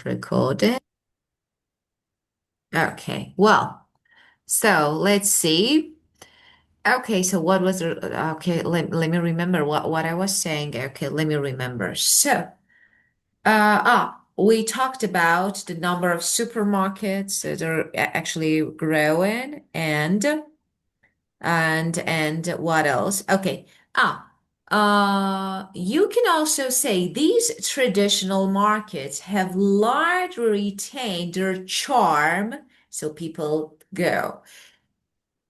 recording. Okay, well, so let's see. Okay, so what was okay, let me remember what I was saying. Okay, let me remember. We talked about the number of supermarkets that are actually growing and what else? Okay. You can also say these traditional markets have largely retained their charm, so people go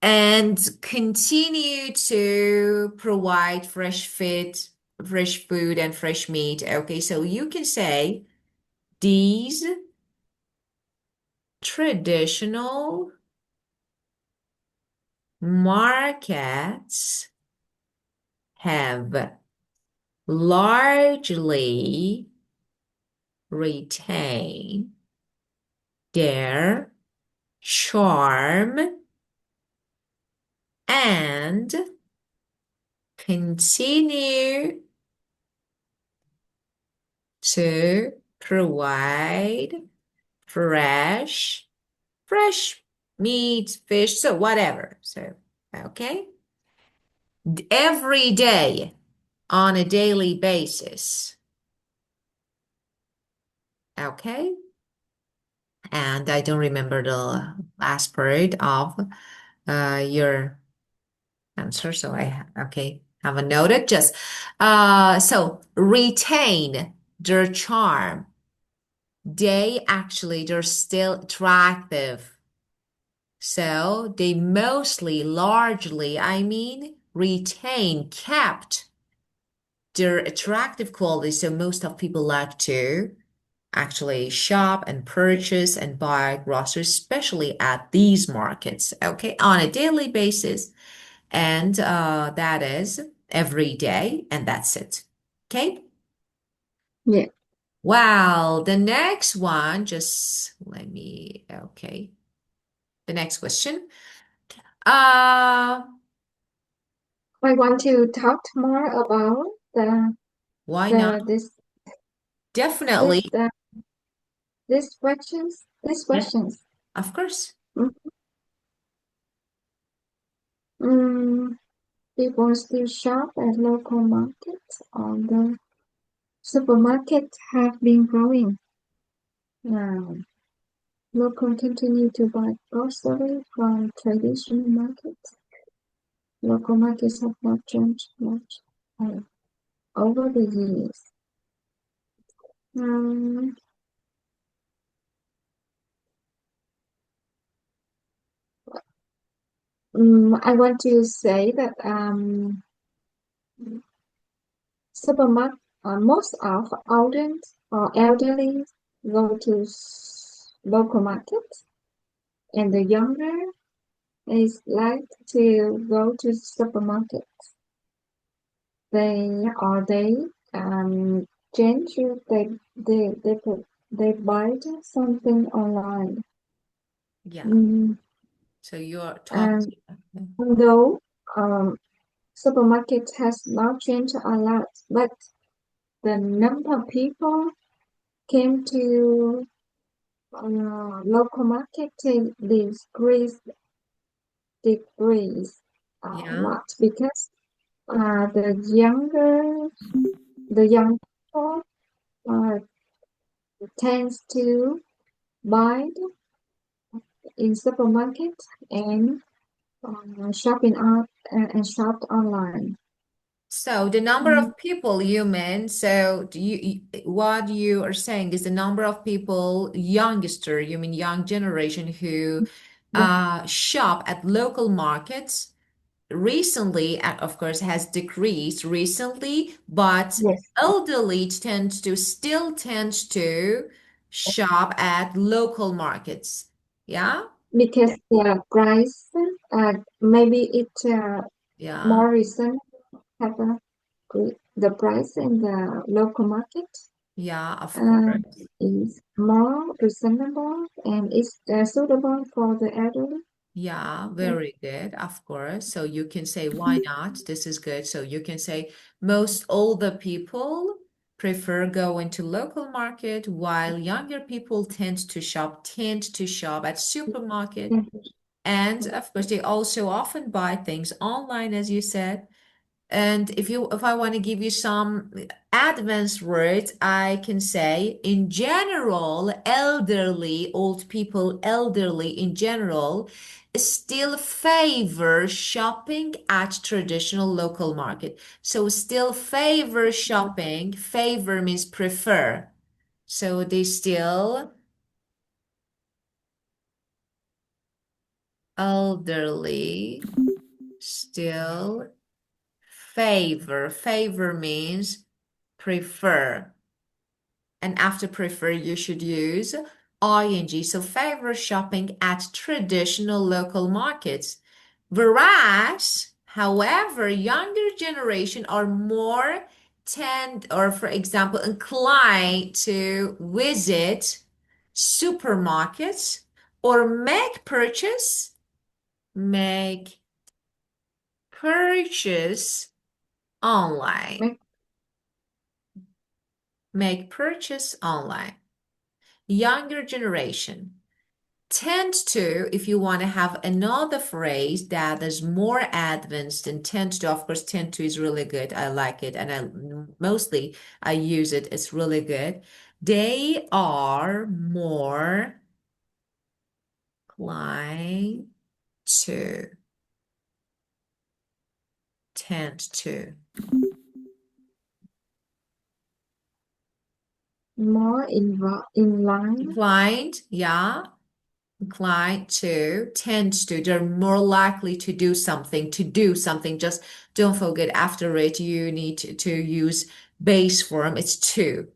and continue to provide fresh food and fresh meat. Okay, so you can say these traditional markets have largely retain their charm and continue to provide fresh, fresh meat, fish, so whatever. So, okay. Every day on a daily basis. Okay. And I don't remember the last part of your answer. So okay, have a noted. Just so retain their charm. They're still attractive. So they mostly, largely, I mean, retain, kept their attractive qualities. So most of people like to actually shop and purchase and buy groceries, especially at these markets, okay, on a daily basis. And that is every day, and that's it. Okay. Yeah. Wow. The next one, just let me, okay. The next question. Uh, I want to talk more about why not? the this Definitely. these questions. These Yeah, questions. of course. Mm, People still shop at local markets, or the supermarkets have been growing. Local continue to buy groceries from traditional markets. Local markets have not changed much uh, over the years. Um, I want to say that supermarket, most of adults or elderly go to local markets, and the younger is like to go to supermarket. They change it, they buy something online. Yeah. Mm, So you're and talking. although um, supermarket has not changed a lot, but the number of people came to local market to decrease a Yeah. lot because the young people uh, tends to buy in supermarket and shopping out and shop online. So the number Mm, of people you mean, so what you are saying is the number of people, youngster, you mean young generation who yeah, shop at local markets recently, of course, has decreased recently, but yes, elderly tends to shop at local markets. Yeah? because the price maybe it Yeah. more recent have the price in the local market Yeah, of uh, course. is more reasonable and is suitable for the elderly. Yeah, Yeah. very good, of course. So you can say, why not? This is good. So you can say most older people prefer going to local market, while younger people tend to shop at supermarket. And of course, they also often buy things online, as you said. And if I want to give you some advanced words, I can say in general, old people, elderly in general, still favor shopping at traditional local market. So still favor shopping, favor means prefer. So they still elderly, still favor means prefer. And after prefer, you should use ing. So favor shopping at traditional local markets. Whereas, however, younger generation are more or for example, inclined to visit supermarkets or make purchase online. Make Make purchase online. Younger generation tend to, if you want to have another phrase that is more advanced than tend to, of course, tend to is really good. I like it. And I use it. It's really good. They are more inclined to, tend to. more in line Inclined, yeah. Inclined to, tends to, they're more likely to do something, Just don't forget after it, you need to use base form. It's to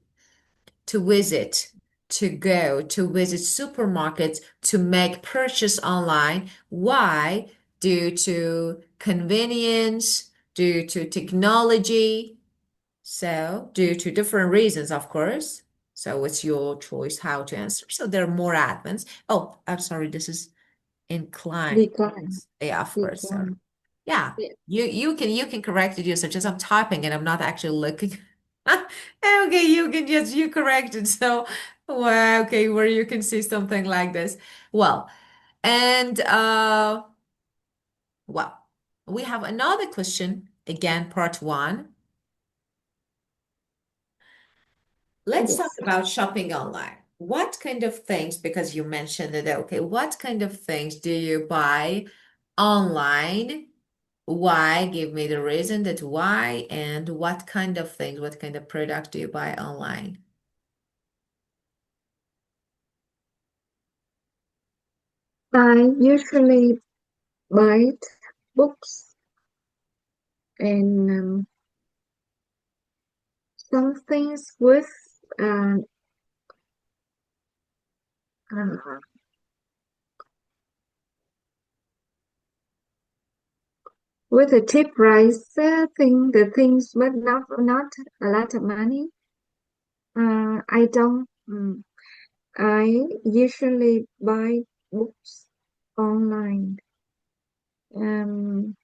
visit, to go, to visit supermarkets, to make purchase online. Why? Due to convenience, due to technology. So, due to different reasons, of course. So, it's your choice how to answer. So, they're more advanced. Oh, I'm sorry, this is inclined. decline Yeah, of course. So, decline. yeah, Yeah. you can correct it yourself. Just I'm typing and I'm not actually looking. Okay, you correct it. So, well, okay, where you can see something like this. Well, and well, we have another question again, part one. Let's talk Yes. about shopping online. What kind of things, because you mentioned it, okay, what kind of things do you buy online? Why? Give me the reason that why and what kind of things, what kind of product do you buy online? I usually buy books and some things uh, uh, with a cheap price the things, but not a lot of money. I don't. I usually buy books online. Um,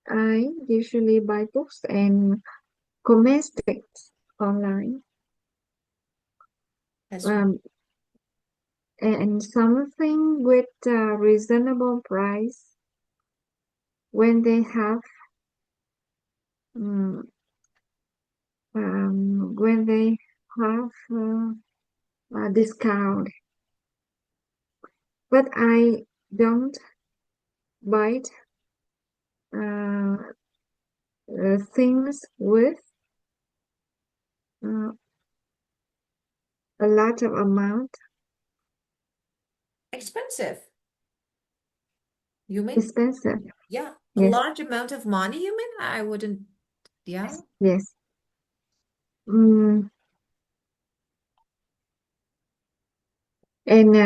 I usually buy books and cosmetics online. That's Um, and something with a reasonable price um, when they have a discount. But I don't buy uh, things with uh, a lot of amount. expensive. You mean? Expensive. Yeah, a Yes, large amount of money, you mean? I wouldn't, yeah. yes. Mm, and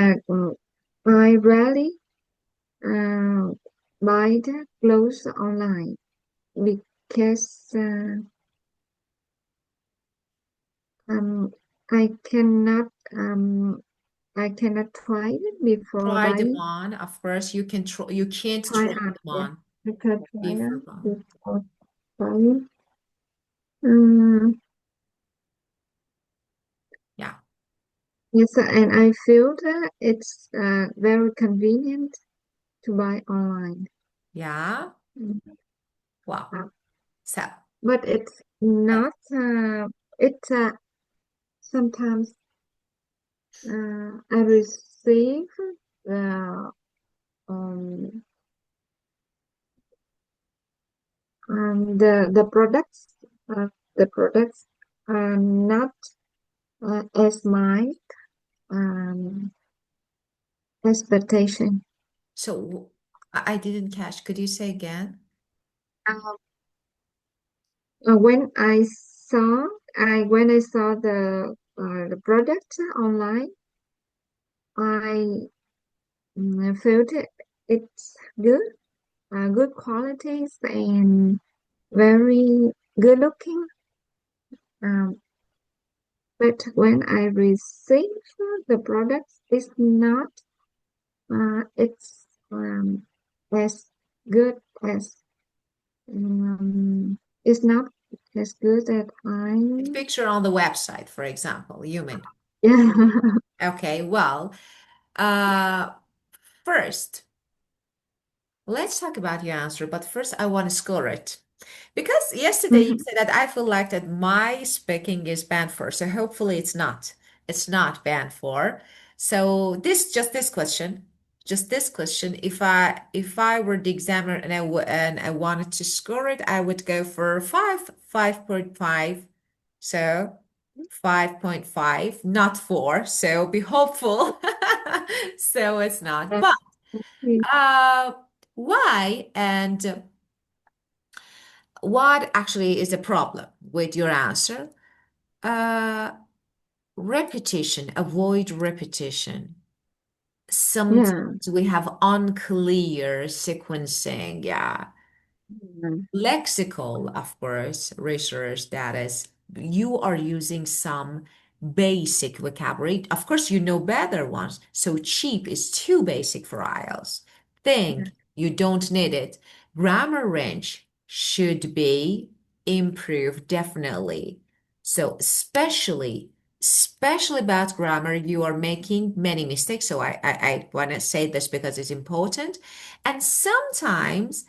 I rarely uh, buy the clothes online because um, I cannot um, I cannot try it before Try them buying. on. Of course, you can't Try try on, them yes. on I can try before them buying. before buying. Mm, Yeah, yes, and I feel that it's very convenient to buy online. yeah. Mm. Wow. Uh, So, but it's not, it's sometimes I receive the um, uh, the products are not as my um, expectation. so I didn't catch. Could you say again? Uh, when I saw the product online, I felt it's good, good qualities and very good looking. Um, but when I receive the product, it's as good as it's not as good as The I. picture on the website, for example, you mean? Yeah. Okay, well, uh, first, let's talk about your answer, but first I want to score it. Because yesterday you said that I feel like that my speaking is banned for, so hopefully it's not. It's not banned for. So this question, just this question. If I were the examiner and I wanted to score it, I would go for 5.5. So 5.5, not 4. So be hopeful. So it's not. But Okay. uh, why and what actually is the problem with your answer? Uh, Repetition, avoid repetition. Sometimes Yeah. we have unclear sequencing. Yeah. Mm. Lexical, of course, research that is, you are using some basic vocabulary. Of course, you know better ones. So cheap is too basic for IELTS. Think you don't need it. Grammar range should be improved definitely. So especially about grammar, you are making many mistakes. So I want to say this because it's important. And sometimes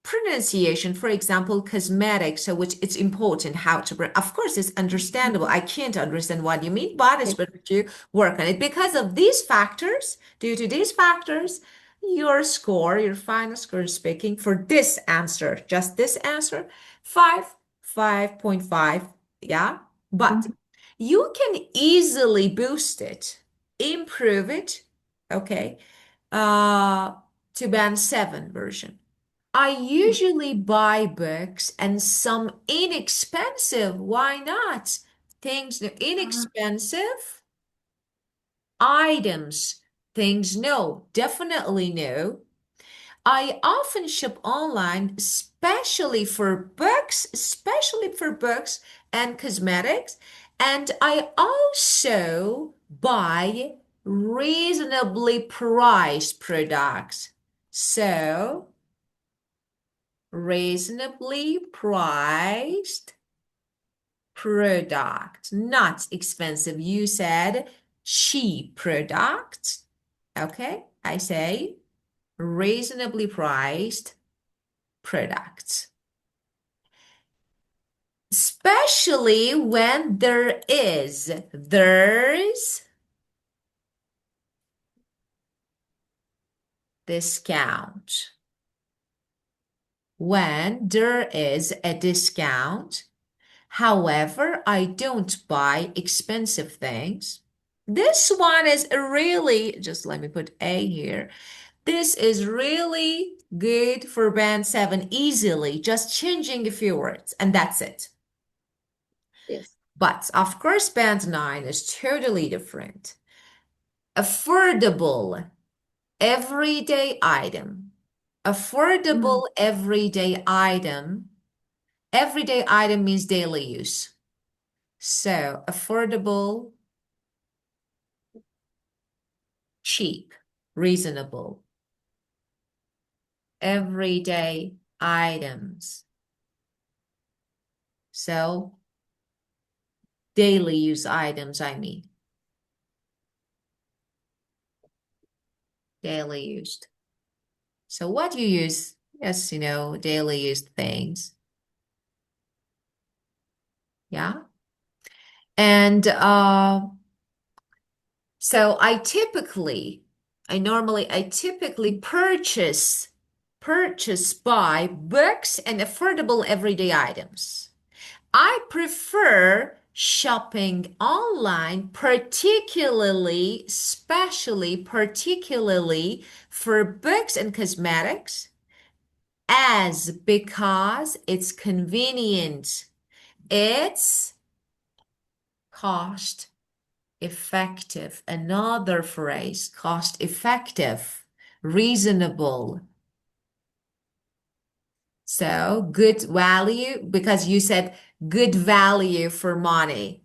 pronunciation, for example, cosmetic, so which it's important how to, of course, it's understandable. I can't understand what you mean, but it's Yes. better to work on it because of these factors. Due to these factors, your score, your final score speaking for this answer, just this answer, 5.5. Yeah. But Mhm. you can easily boost it, improve it, okay, uh, to band 7 version. I usually buy books and some inexpensive. Why not? Things inexpensive items. Things no, definitely no. I often shop online, especially for books and cosmetics. And I also buy reasonably priced products. So, reasonably priced product, not expensive. You said cheap product. Okay, I say reasonably priced products. Especially when there's discount. When there is a discount. However, I don't buy expensive things. This one is really, just let me put A here. This is really good for band 7 easily, just changing a few words, and that's it. Yes. But of course, band 9 is totally different. Affordable everyday item. Mm. Affordable everyday item. Everyday item means daily use. So, affordable, cheap, reasonable, everyday items. So daily use items, I mean. Daily used. So what you use? Yes, daily used things. Yeah. And so I typically purchase buy books and affordable everyday items. I prefer shopping online, particularly for books and cosmetics, as because it's convenient. It's cost effective. Another phrase, cost effective, reasonable. So good value, because you said good value for money.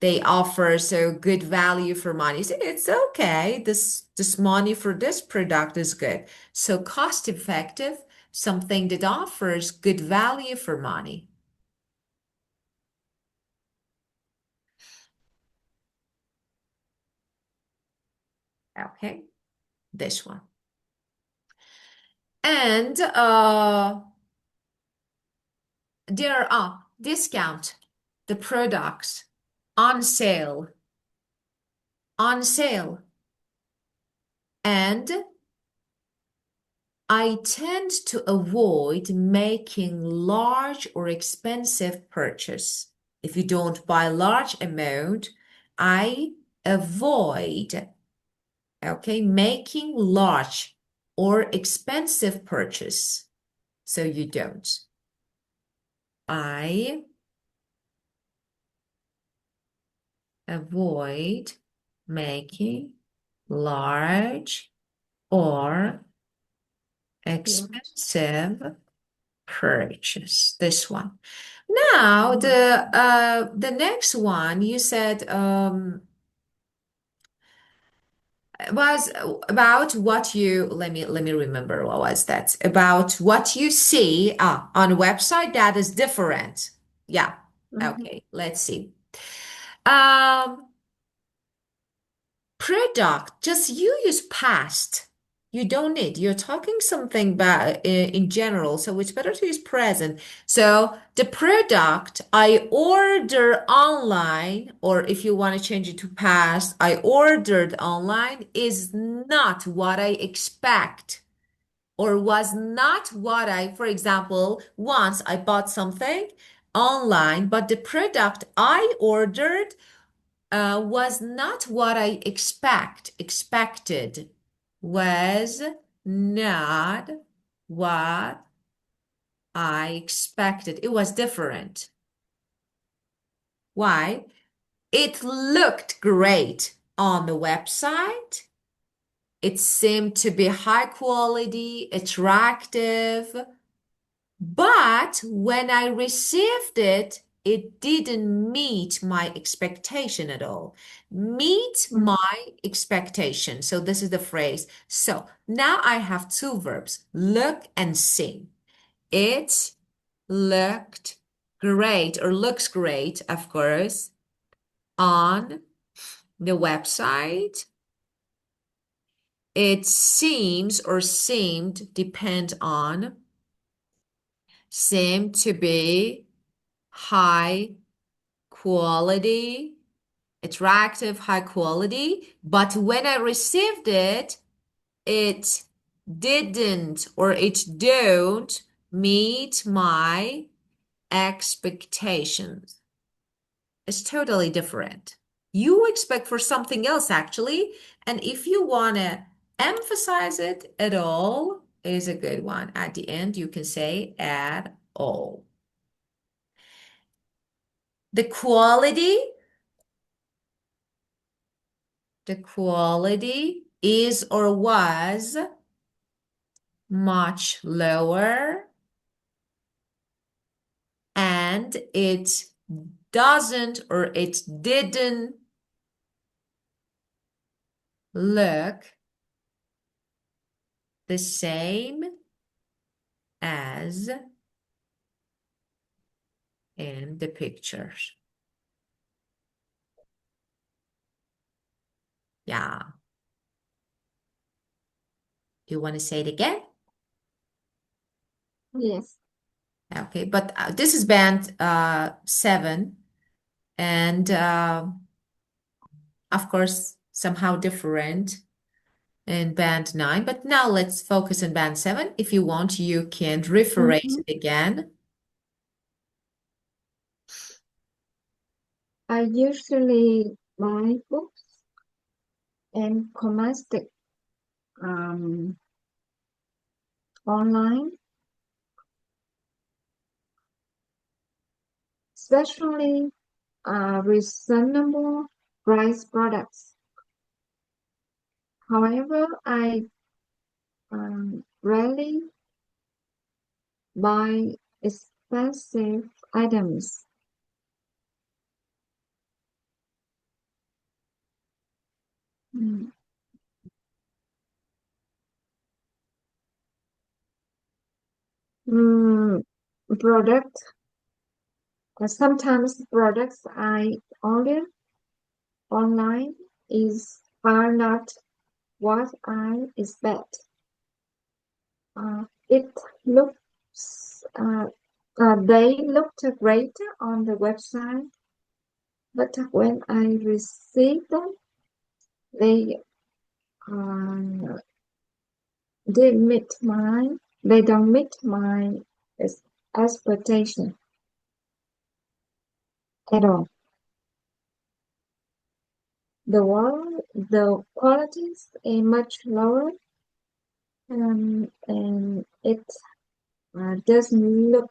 They offer so good value for money. So it's okay. This money for this product is good. So cost effective, something that offers good value for money. Okay, this one. And there are discount the products on sale, on sale. And I tend to avoid making large or expensive purchase. If you don't buy large amount, I avoid, okay, making large or expensive purchase. So you don't. I avoid making large or expensive purchase. This one. Now the next one you said was about what you let me remember what was that about what you see on a website that is different. Yeah. Okay, let's see. Um Product, just you use past. You don't need. You're talking something about in general, so it's better to use present. So the product I order online, or if you want to change it to past, I ordered online is not what I expect, or was not what for example, once I bought something online, but the product I ordered was not what I expected, was not what I expected. It was different. Why? It looked great on the website. It seemed to be high quality, attractive. But when I received it, it didn't meet my expectation at all. Meet my expectation. So this is the phrase. So now I have two verbs, look and see. It looked great or looks great, of course, on the website. It seems or seemed, depend on, seemed to be high quality, attractive, high quality. But when I received it, it didn't or it don't meet my expectations. It's totally different. You expect for something else actually, and if you want to emphasize it at all, is a good one. At the end, you can say at all. The quality is or was much lower, and it doesn't or it didn't look the same as in the pictures. Yeah. Do you want to say it again? Yes. Okay, but this is band 7, and of course, somehow different in band 9. But now let's focus on band 7. If you want, you can rephrase Mm-hmm. it again. I usually buy books and commerce um, online, especially reasonable price products. However, I rarely buy expensive items. Mm. Mm, product. Sometimes products I order online are not what I expect. It looks they looked great on the website, but when I receive them, they uh, they meet my they don't meet my ex- expectation at all. The quality is much lower, and it doesn't look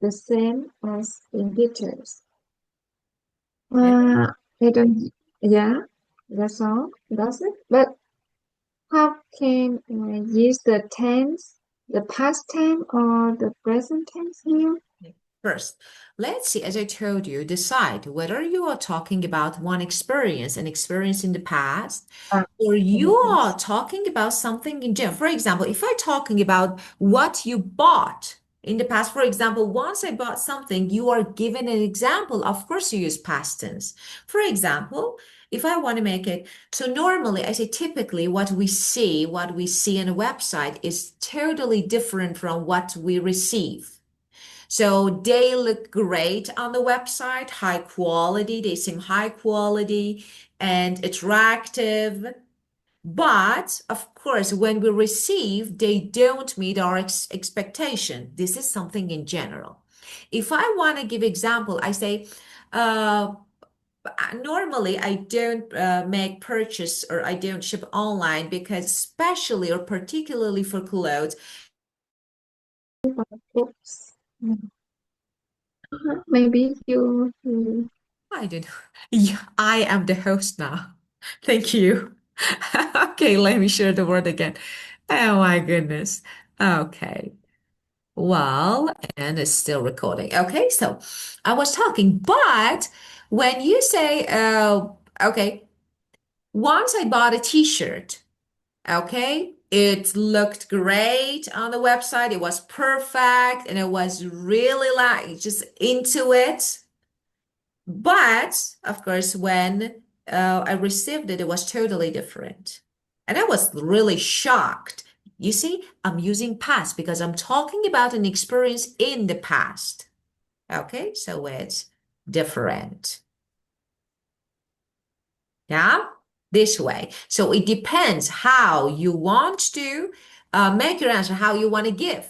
the same as in pictures. Yeah. I don't. Yeah, that's all. That's it. But how can I use the tense, the past tense, or the present tense here? First, let's see, as I told you, decide whether you are talking about one experience, an experience in the past, Ah, or in you the are past. talking about something in general. For example, if I'm talking about what you bought in the past, for example, once I bought something, you are given an example. Of course, you use past tense. For example, if I want to make it, so normally I say typically what we see on a website is totally different from what we receive. So they look great on the website, high quality, they seem high quality and attractive. But of course, when we receive, they don't meet our expectation. This is something in general. If I want to give example, I say, uh, normally I don't make purchase or I don't ship online because especially or particularly for clothes, Oops. Maybe you I don't know. Yeah, I am the host now. Thank you. Okay, let me share the word again. Oh my goodness. Okay. Well, and it's still recording. Okay, so I was talking, but when you say, okay, once I bought a t-shirt, okay, it looked great on the website. It was perfect and it was really like just into it. But of course, when I received it, it was totally different. And I was really shocked. You see, I'm using past because I'm talking about an experience in the past. Okay, so it's different. Yeah, this way. So it depends how you want to make your answer, how you want to give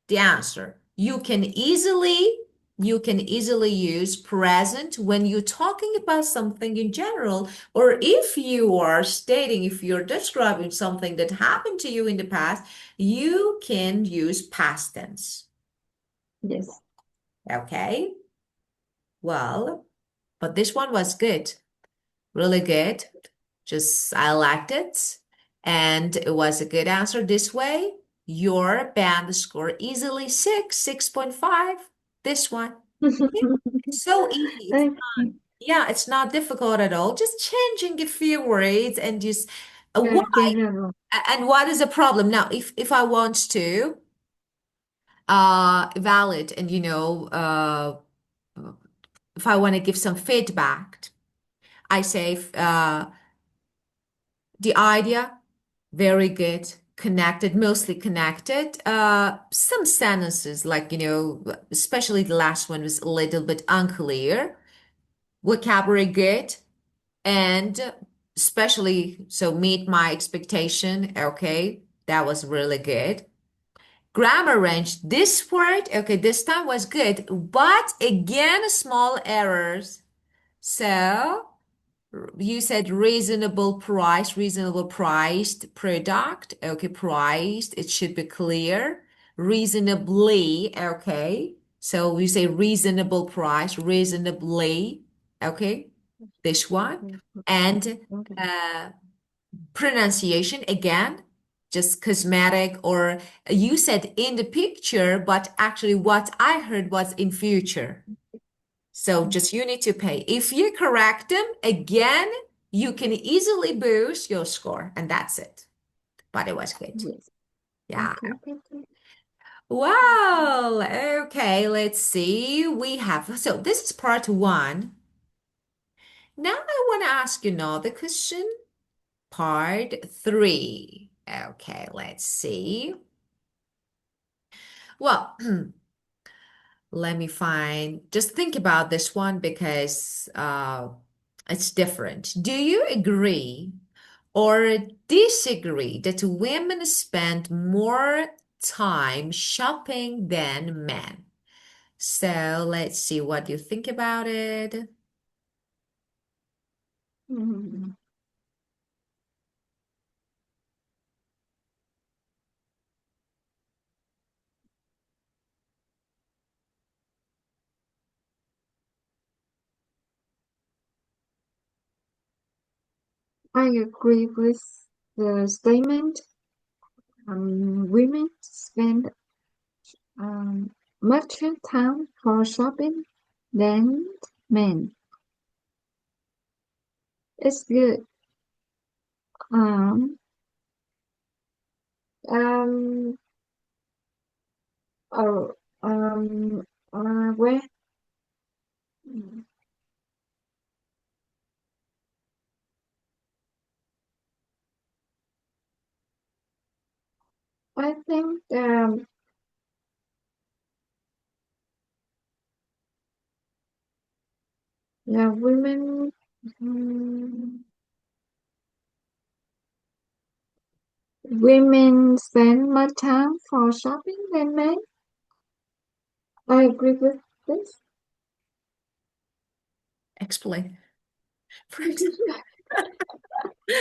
the answer. You can easily use present when you're talking about something in general, or if you are stating, if you're describing something that happened to you in the past, you can use past tense. yes. Okay? Well, but this one was good. Really good. Just I liked it. And it was a good answer this way. Your band score easily 6.5. This one. Okay. It's so easy. It's not, Okay. yeah, it's not difficult at all. Just changing a few words and just why General. and what is the problem? Now, if I want to valid and if I want to give some feedback, I say the idea, very good, connected, mostly connected. Some sentences, like, especially the last one was a little bit unclear. Vocabulary good, and especially so meet my expectation. Okay, that was really good. Grammar range, this word, okay, this time was good, but again, small errors. So you said reasonable priced product. Okay, priced, it should be clear. Reasonably, okay. So we say reasonable price, reasonably, okay, this one. Yeah. And Okay. uh, pronunciation, again, just cosmetic, or you said in the picture, but actually what I heard was in future. So just you need to pay. If you correct them again, you can easily boost your score, and that's it. But it was good. Yes. Yeah. Okay. Thank you. Well, okay, let's see. We have, so this is part one. Now I want to ask you another question. Part three. Okay, let's see. Well, let me find, just think about this one because it's different. Do you agree or disagree that women spend more time shopping than men? So let's see what you think about it. Mm, I agree with the statement. Women spend um, much time for shopping than men. It's good. Um, um, or, where I think yeah, um, women spend more time for shopping than men. I agree with this. Explain. For example.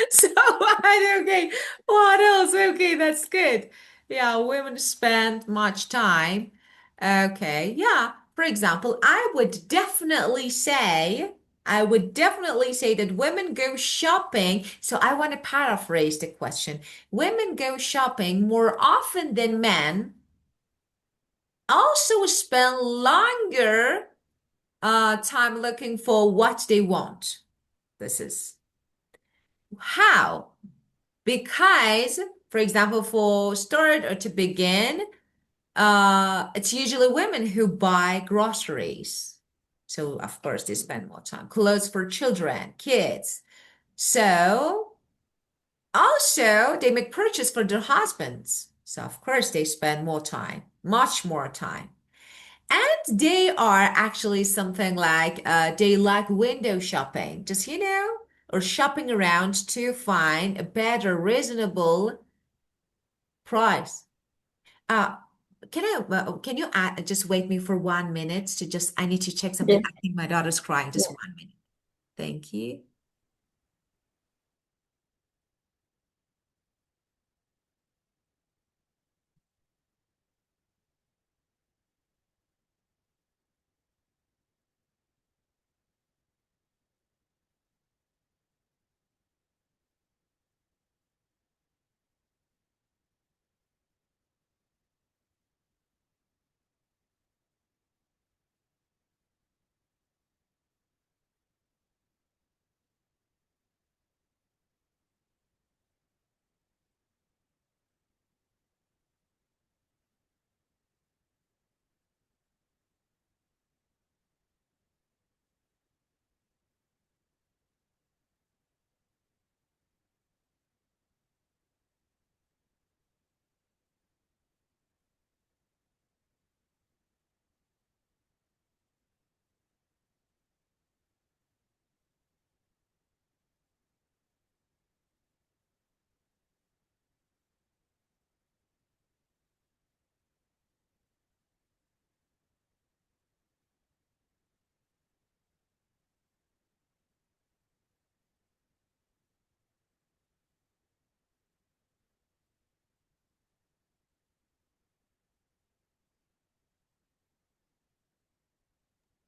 So, okay, what else? Okay, that's good. Yeah, women spend much time. Okay, yeah. For example, I would definitely say that women go shopping. So I want to paraphrase the question. Women go shopping more often than men, also spend longer time looking for what they want. This is how. Because, for example, for start or to begin, it's usually women who buy groceries. So, of course, they spend more time. Clothes for children, kids. So, also, they make purchase for their husbands. So, of course, they spend more time, much more time. And they are actually something like they like window shopping, just, or shopping around to find a better, reasonable price. Uh, can you just wait me for 1 minute to just, I need to check something. Yes, I think my daughter's crying. Just yes. 1 minute. Thank you.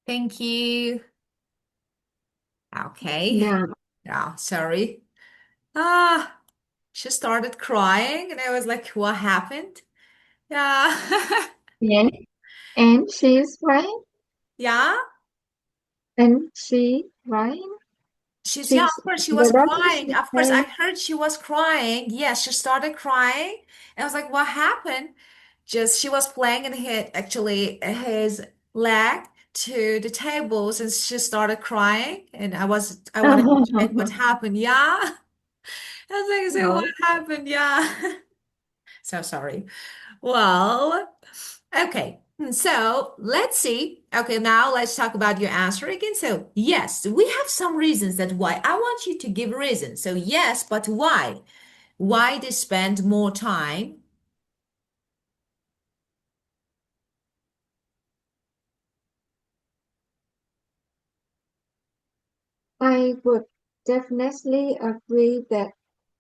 Thank you. Okay. Yeah. Yeah, sorry. Ah, she started crying, and I was like, what happened? Yeah. Yeah. And she's right. Yeah. And she right. Yeah, She's of course, she was the doctor crying. should Of course, I say, heard she was crying. Yes, she started crying. And I was like, what happened? Just she was playing and hit actually his leg to the tables and she started crying. And I wanted to check what happened. Yeah. I was like, so what no, happened? Yeah. So sorry. Well, okay. So let's see. Okay, now let's talk about your answer again. So, yes, we have some reasons that why. I want you to give reasons. So, yes, but why? Why they spend more time? I would definitely agree that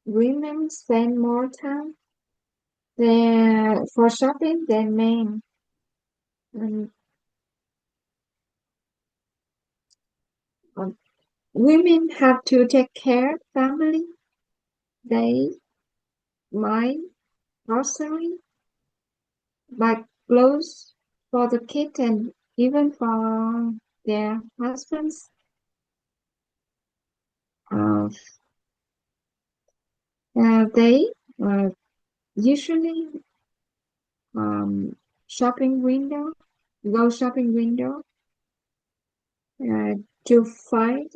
women spend more time there for shopping than men. And, um, women have to take care of family. They buy grocery, buy clothes for the kid, and even for their husbands. Uh, they usually um, shopping window, go shopping window uh, to find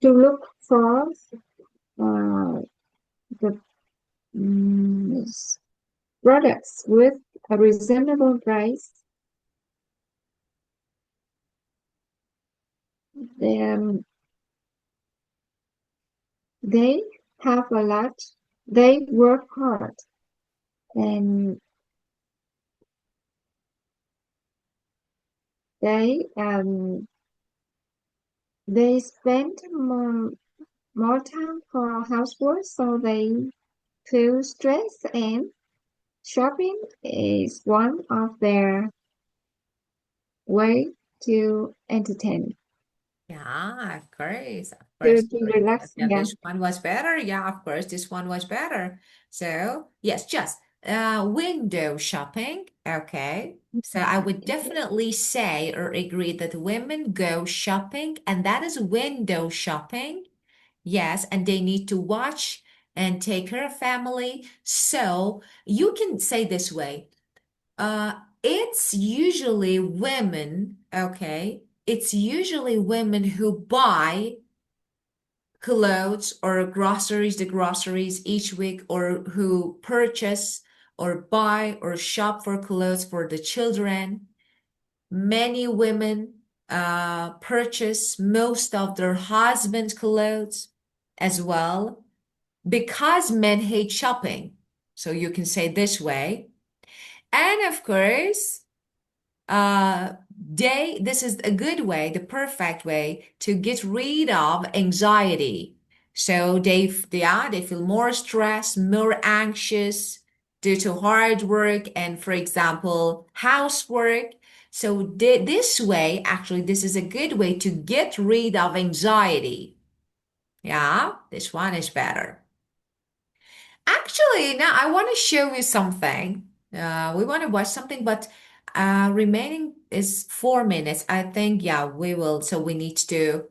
to look for uh, the products with a reasonable price. Then they have a lot. They work hard and they um they spend more time for housework, so they feel stressed, and shopping is one of their way to entertain, Yeah, of course, of course. to Sorry. relax. Yeah, Yeah. this one was better. Yeah, of course, this one was better. So, yes, just window shopping. Okay. So I would definitely say or agree that women go shopping, and that is window shopping. Yes, and they need to watch and take care of family. So you can say this way. It's usually women, okay? It's usually women who buy clothes or groceries, the groceries each week, or who purchase or buy or shop for clothes for the children. Many women purchase most of their husband's clothes as well because men hate shopping. So you can say this way. And of course, uh, this is a good way, the perfect way to get rid of anxiety. So they feel more stressed, more anxious due to hard work and, for example, housework. So this way, actually, this is a good way to get rid of anxiety. Yeah, this one is better. Actually, now I want to show you something. We want to watch something, but remaining is 4 minutes. I think, yeah, we will. So we need to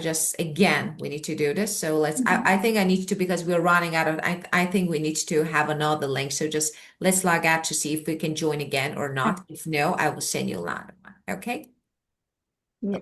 just again, we need to do this. So Mhm. I think I need to, because we're running out of, I think we need to have another link. So just let's log out to see if we can join again or Ah, not. If no, I will send you another one. Okay. yeah.